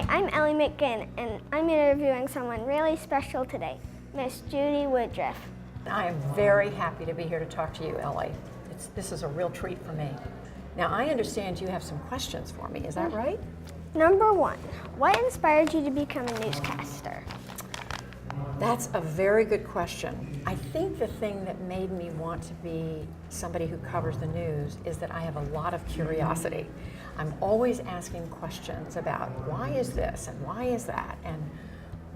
I'm Ellie McGinn, and I'm interviewing someone really special today, Miss Judy Woodruff. I am very happy to be here to talk to you, Ellie. This is a real treat for me. Now, I understand you have some questions for me, is that right? Number one, what inspired you to become a newscaster? That's a very good question. I think the thing that made me want to be somebody who covers the news is that I have a lot of curiosity. I'm always asking questions about why is this and why is that and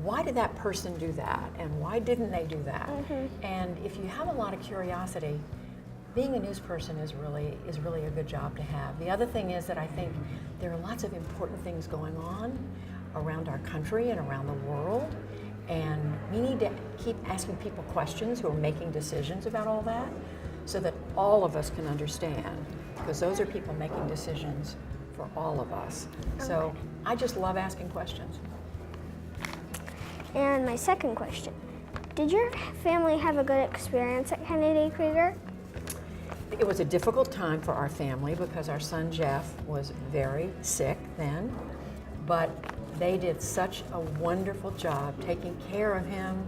why did that person do that and why didn't they do that? And if you have a lot of curiosity, being a news person is really a good job to have. The other thing is that I think there are lots of important things going on around our country and around the world. And we need to keep asking people questions who are making decisions about all that so that all of us can understand, because those are people making decisions for all of us. Okay. So I just love asking questions. And my second question, did your family have a good experience at Kennedy Krieger? It was a difficult time for our family because our son Jeff was very sick then, but they did such a wonderful job taking care of him,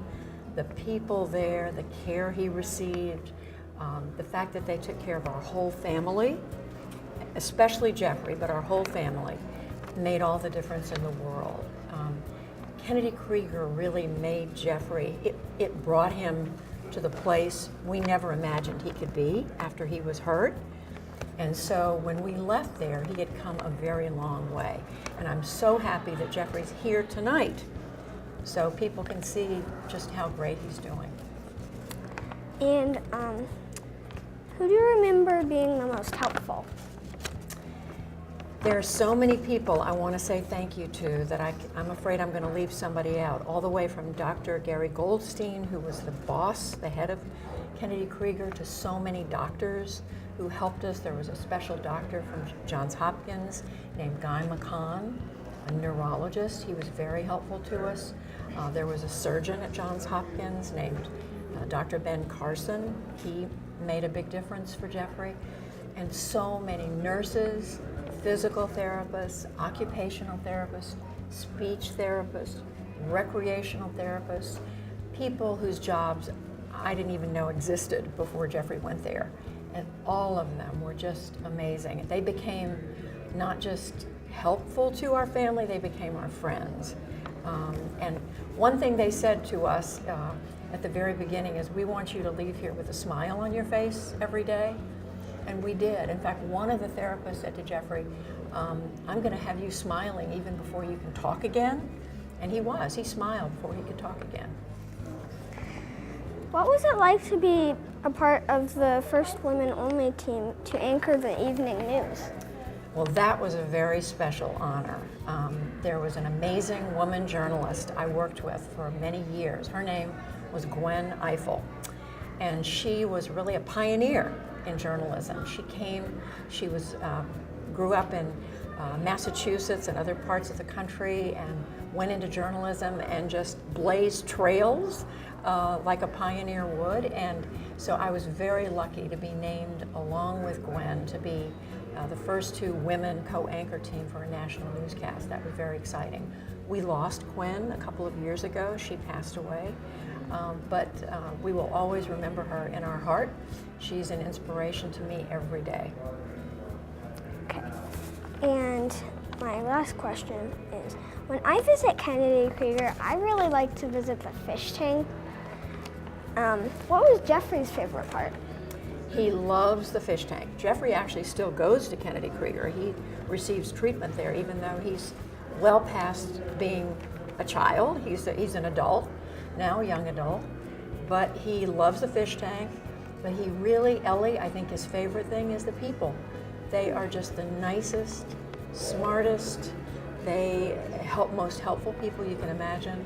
the people there, the care he received, the fact that they took care of our whole family, especially Jeffrey, but our whole family, made all the difference in the world. Kennedy Krieger really made Jeffrey, it brought him to the place we never imagined he could be after he was hurt. And so when we left there, he had come a very long way. And I'm so happy that Jeffrey's here tonight so people can see just how great he's doing. And who do you remember being the most helpful? There are so many people I want to say thank you to that I'm afraid I'm going to leave somebody out, all the way from Dr. Gary Goldstein, who was the boss, the head of Kennedy Krieger, to so many doctors who helped us. There was a special doctor from Johns Hopkins named Guy McCon, a neurologist. He was very helpful to us. There was a surgeon at Johns Hopkins named Dr. Ben Carson. He made a big difference for Jeffrey. And so many nurses, physical therapists, occupational therapists, speech therapists, recreational therapists, people whose jobs I didn't even know existed before Jeffrey went there. And all of them were just amazing. They became not just helpful to our family, they became our friends. And one thing they said to us at the very beginning is, we want you to leave here with a smile on your face every day. And we did. In fact, one of the therapists said to Jeffrey, I'm going to have you smiling even before you can talk again. And he was. He smiled before he could talk again. What was it like to be a part of the first women-only team to anchor the evening news? Well, that was a very special honor. There was an amazing woman journalist I worked with for many years. Her name was Gwen Eiffel, and she was really a pioneer in journalism. She grew up in Massachusetts and other parts of the country and went into journalism and just blazed trails like a pioneer would. And so I was very lucky to be named, along with Gwen, to be the first two women co-anchor team for a national newscast. That was very exciting. We lost Gwen a couple of years ago. She passed away. But we will always remember her in our heart. She's an inspiration to me every day. Okay. And my last question is, when I visit Kennedy Krieger, I really like to visit the fish tank. What was Jeffrey's favorite part? He loves the fish tank. Jeffrey actually still goes to Kennedy Krieger. He receives treatment there, even though he's well past being a child. He's an adult now, a young adult, but he loves the fish tank. But he really, Ellie, I think his favorite thing is the people. They are just the nicest, smartest, most helpful people you can imagine.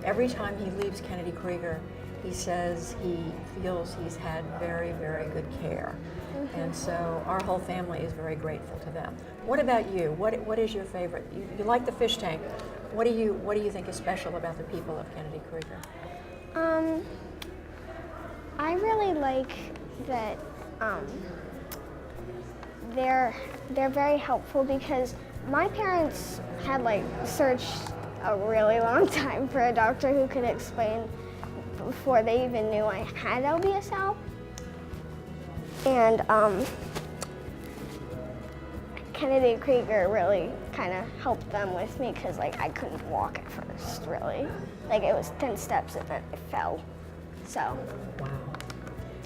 Every time he leaves Kennedy Krieger, he says he feels he's had very, very good care. And so our whole family is very grateful to them. What about you? What is your favorite? You like the fish tank. What do you think is special about the people of Kennedy Krieger? I really like that they're very helpful, because My parents had like searched a really long time for a doctor who could explain before they even knew I had LBSL. And Kennedy Krieger really kind of helped them with me because like I couldn't walk at first, really. Like it was 10 steps and then I fell. So Wow.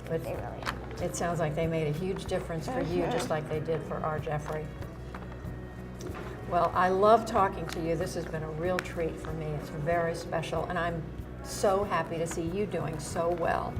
But they really helped. it sounds like they made a huge difference for you, just like they did for our Jeffrey. Well, I love talking to you. This has been a real treat for me. It's very special, and I'm so happy to see you doing so well.